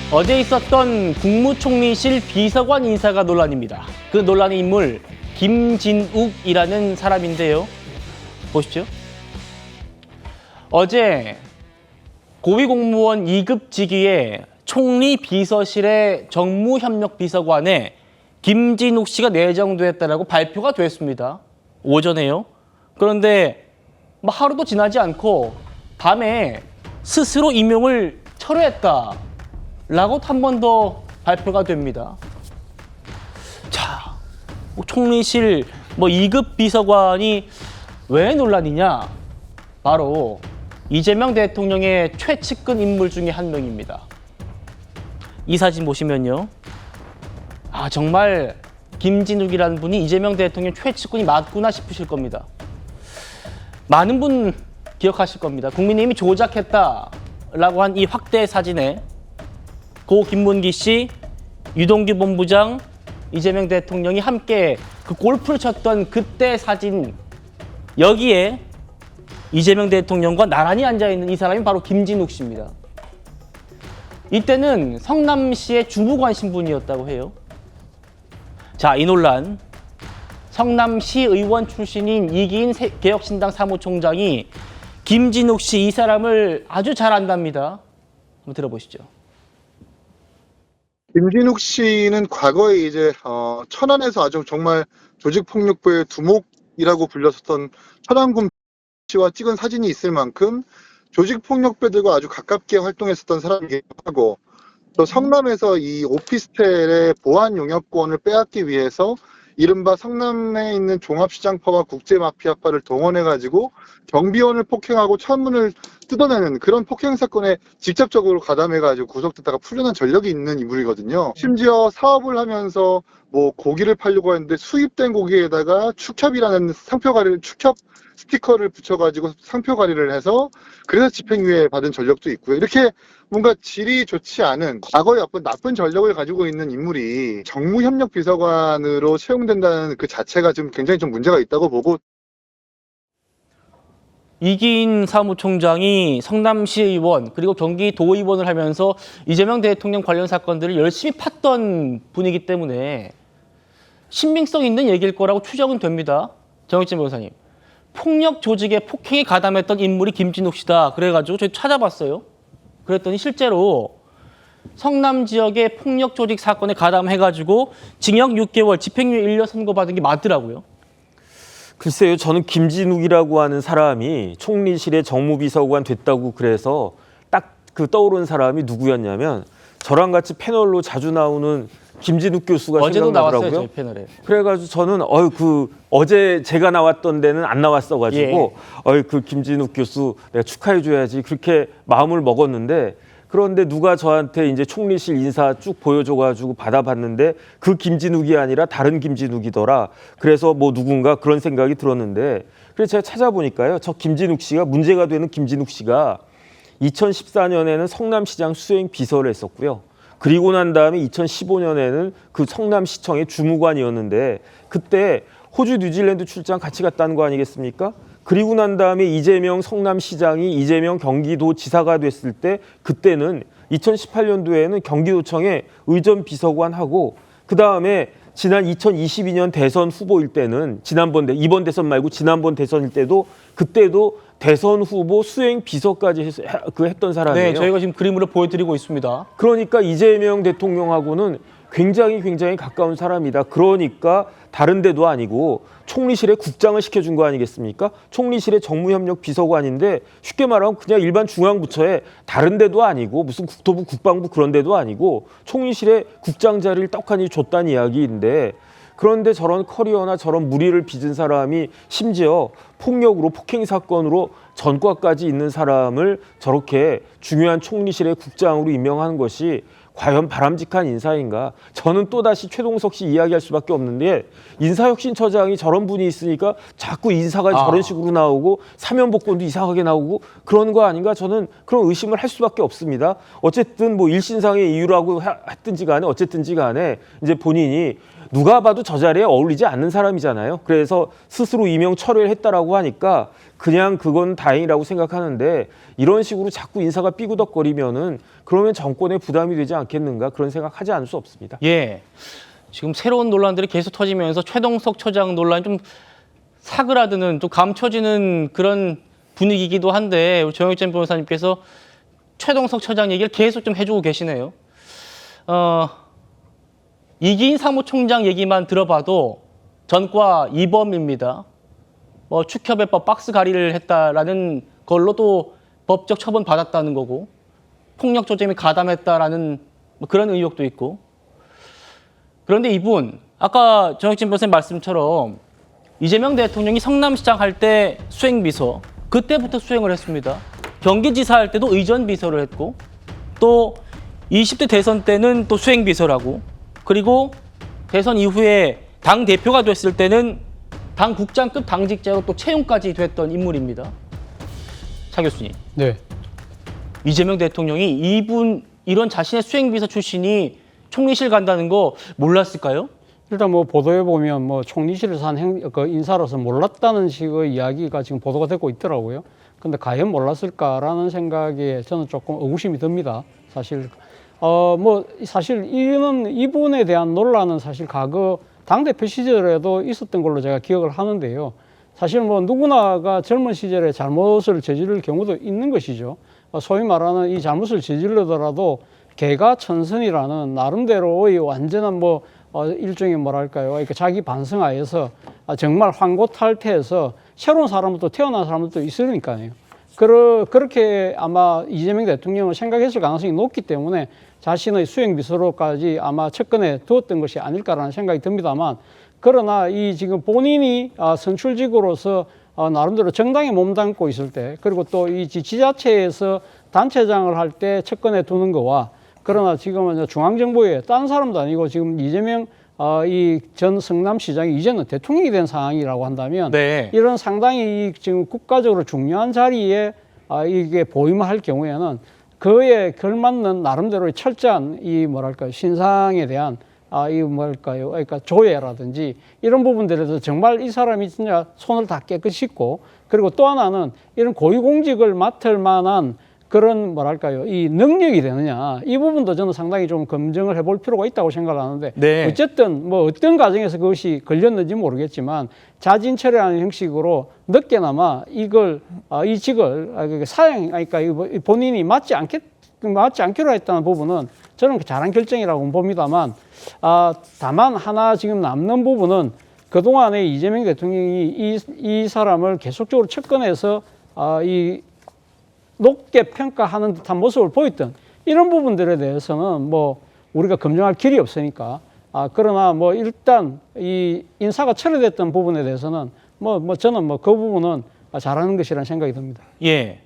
어제 있었던 국무총리실 비서관 인사가 논란입니다. 그 논란의 인물 김진욱이라는 사람인데요. 보십시오. 어제 고위공무원 2급 직위의 총리 비서실의 정무협력비서관에 김진욱 씨가 내정됐다라고 발표가 됐습니다. 오전에요. 그런데 하루도 지나지 않고 밤에 스스로 임용을 철회했다라고 한 번 더 발표가 됩니다. 자, 총리실 2급 비서관이 왜 논란이냐? 바로 이재명 대통령의 최측근 인물 중에 한 명입니다. 이 사진 보시면요. 정말 김진욱이라는 분이 이재명 대통령 최측근이 맞구나 싶으실 겁니다. 많은 분 기억하실 겁니다. 국민의힘이 조작했다라고 한 이 확대 사진에 고 김문기 씨, 유동규 본부장, 이재명 대통령이 함께 그 골프를 쳤던 그때 사진, 여기에 이재명 대통령과 나란히 앉아있는 이 사람이 바로 김진욱 씨입니다. 이때는 성남시의 주무관 신분이었다고 해요. 자, 이 논란, 성남시 의원 출신인 이기인 개혁신당 사무총장이 김진욱 씨 이 사람을 아주 잘 안답니다. 한번 들어보시죠. 김진욱 씨는 과거에 이제 천안에서 아주 정말 조직폭력배의 두목이라고 불렸었던 천안군 씨와 찍은 사진이 있을 만큼 조직폭력배들과 아주 가깝게 활동했었던 사람이기도 하고, 또 성남에서 이 오피스텔의 보안 용역권을 빼앗기 위해서 이른바 성남에 있는 종합시장파와 국제마피아파를 동원해가지고 경비원을 폭행하고 창문을 뜯어내는 그런 폭행 사건에 직접적으로 가담해가지고 구속됐다가 풀려난 전력이 있는 인물이거든요. 심지어 사업을 하면서 고기를 팔려고 했는데 수입된 고기에다가 축협이라는 축협 스티커를 붙여가지고 상표 관리를 해서 그래서 집행유예 받은 전력도 있고요. 이렇게 뭔가 질이 좋지 않은 과거의 어떤 나쁜 전력을 가지고 있는 인물이 정무협력비서관으로 채용된다는 그 자체가 지금 굉장히 좀 문제가 있다고 보고, 이기인 사무총장이 성남시 의원 그리고 경기도의원을 하면서 이재명 대통령 관련 사건들을 열심히 팠던 분이기 때문에 신빙성 있는 얘기일 거라고 추정은 됩니다. 정혁진 변호사님. 폭력 조직에 폭행에 가담했던 인물이 김진욱 씨다. 그래가지고 저희 찾아봤어요. 그랬더니 실제로 성남 지역의 폭력 조직 사건에 가담해가지고 징역 6개월, 집행유예 1년 선고받은 게 맞더라고요. 글쎄요, 저는 김진욱이라고 하는 사람이 총리실의 정무비서관 됐다고 그래서 딱 그 떠오른 사람이 누구였냐면 저랑 같이 패널로 자주 나오는 김진욱 교수가 어제도 생각나더라고요. 나왔어요, 저희 패널에. 그래가지고 저는 어제 제가 나왔던 데는 안 나왔어가지고 그 김진욱 교수 내가 축하해줘야지 그렇게 마음을 먹었는데, 그런데 누가 저한테 이제 총리실 인사 쭉 보여줘가지고 받아봤는데 그 김진욱이 아니라 다른 김진욱이더라. 그래서 누군가 그런 생각이 들었는데, 그래서 제가 찾아보니까요, 저 김진욱 씨가 문제가 되는 김진욱 씨가 2014년에는 성남시장 수행 비서를 했었고요. 그리고 난 다음에 2015년에는 그 성남시청의 주무관이었는데 그때 호주 뉴질랜드 출장 같이 갔다는 거 아니겠습니까? 그리고 난 다음에 이재명 성남시장이 이재명 경기도지사가 됐을 때 그때는 2018년도에는 경기도청의 의전비서관하고, 그다음에 지난 2022년 대선 후보일 때는 이번 대선 말고 지난번 대선일 때도 그때도 대선 후보 수행 비서까지 했던 사람이에요. 네, 저희가 지금 그림으로 보여드리고 있습니다. 그러니까 이재명 대통령하고는 굉장히 가까운 사람이다. 그러니까 다른 데도 아니고 총리실에 국장을 시켜준 거 아니겠습니까? 총리실의 정무협력 비서관인데 쉽게 말하면 그냥 일반 중앙부처에 다른 데도 아니고 무슨 국토부 국방부 그런 데도 아니고 총리실에 국장 자리를 떡하니 줬다는 이야기인데, 그런데 저런 커리어나 저런 무리를 빚은 사람이 심지어 폭력으로 폭행 사건으로 전과까지 있는 사람을 저렇게 중요한 총리실의 국장으로 임명하는 것이 과연 바람직한 인사인가? 저는 또다시 최동석 씨 이야기할 수밖에 없는데, 인사혁신처장이 저런 분이 있으니까 자꾸 인사가 저런 식으로 나오고 사면복권도 이상하게 나오고 그런 거 아닌가? 저는 그런 의심을 할 수밖에 없습니다. 어쨌든 일신상의 이유라고 했든지 간에 어쨌든지 간에 이제 본인이 누가 봐도 저 자리에 어울리지 않는 사람이잖아요. 그래서 스스로 임명 철회를 했다라고 하니까 그냥 그건 다행이라고 생각하는데 이런 식으로 자꾸 인사가 삐구덕거리면은 그러면 정권에 부담이 되지 않겠는가 그런 생각하지 않을 수 없습니다. 예. 지금 새로운 논란들이 계속 터지면서 최동석 처장 논란이 좀 사그라드는 좀 감춰지는 그런 분위기이기도 한데 우리 정혁진 변호사님께서 최동석 처장 얘기를 계속 좀 해주고 계시네요. 이기인 사무총장 얘기만 들어봐도 전과 이범입니다. 뭐 축협에법 박스 가리를 했다라는 걸로도 법적 처분 받았다는 거고 폭력 조짐이 가담했다라는 뭐 그런 의혹도 있고. 그런데 이분 아까 정혁진 변호사님 말씀처럼 이재명 대통령이 성남시장 할 때 수행비서 그때부터 수행을 했습니다. 경기지사 할 때도 의전비서를 했고 또 20대 대선 때는 또 수행비서라고 그리고 대선 이후에 당대표가 됐을 때는 당국장급 당직자로 또 채용까지 됐던 인물입니다. 차 교수님. 네. 이재명 대통령이 이런 자신의 수행비서 출신이 총리실 간다는 거 몰랐을까요? 일단 뭐 보도에 보면 뭐 총리실에서 한 인사로서 몰랐다는 식의 이야기가 지금 보도가 되고 있더라고요. 근데 과연 몰랐을까라는 생각에 저는 조금 의구심이 듭니다. 사실 뭐 사실 이분에 대한 논란은 사실 과거 당대표 시절에도 있었던 걸로 제가 기억을 하는데요. 사실 뭐 누구나가 젊은 시절에 잘못을 저지를 경우도 있는 것이죠. 소위 말하는 이 잘못을 저지르더라도 개가천선이라는 나름대로의 완전한 뭐 일종의 뭐랄까요, 그러니까 자기 반성하에서 정말 환고탈태해서 새로운 사람도 태어난 사람도 있으니까요. 그렇게 아마 이재명 대통령을 생각했을 가능성이 높기 때문에 자신의 수행비서로까지 아마 측근에 두었던 것이 아닐까라는 생각이 듭니다만, 그러나 이 지금 본인이 선출직으로서 나름대로 정당에 몸담고 있을 때, 그리고 또 이 지자체에서 단체장을 할 때 측근에 두는 거와, 그러나 지금은 중앙정부에 딴 사람도 아니고 지금 이재명 이 전 성남시장이 이제는 대통령이 된 상황이라고 한다면 네. 이런 상당히 지금 국가적으로 중요한 자리에 이게 보임할 경우에는 그에 걸맞는 나름대로의 철저한 이 뭐랄까요, 신상에 대한 이 뭐랄까요, 그러니까 조회라든지 이런 부분들에서 정말 이 사람이 진짜 손을 다 깨끗이 씻고, 그리고 또 하나는 이런 고위공직을 맡을 만한 그런 뭐랄까요, 이 능력이 되느냐, 이 부분도 저는 상당히 좀 검증을 해볼 필요가 있다고 생각을 하는데, 네. 어쨌든 뭐 어떤 과정에서 그것이 걸렸는지 모르겠지만 자진 철회하는 형식으로 늦게나마 이걸 이 직을 사양, 그러니까 본인이 맞지 않기로 했다는 부분은 저는 잘한 결정이라고 봅니다만, 다만 하나 지금 남는 부분은 그동안에 이재명 대통령이 이 사람을 계속적으로 측근해서 이 높게 평가하는 듯한 모습을 보였던 이런 부분들에 대해서는 뭐 우리가 검증할 길이 없으니까, 그러나 뭐 일단 이 인사가 철회됐던 부분에 대해서는 뭐 저는 뭐 그 부분은 잘하는 것이라는 생각이 듭니다. 예.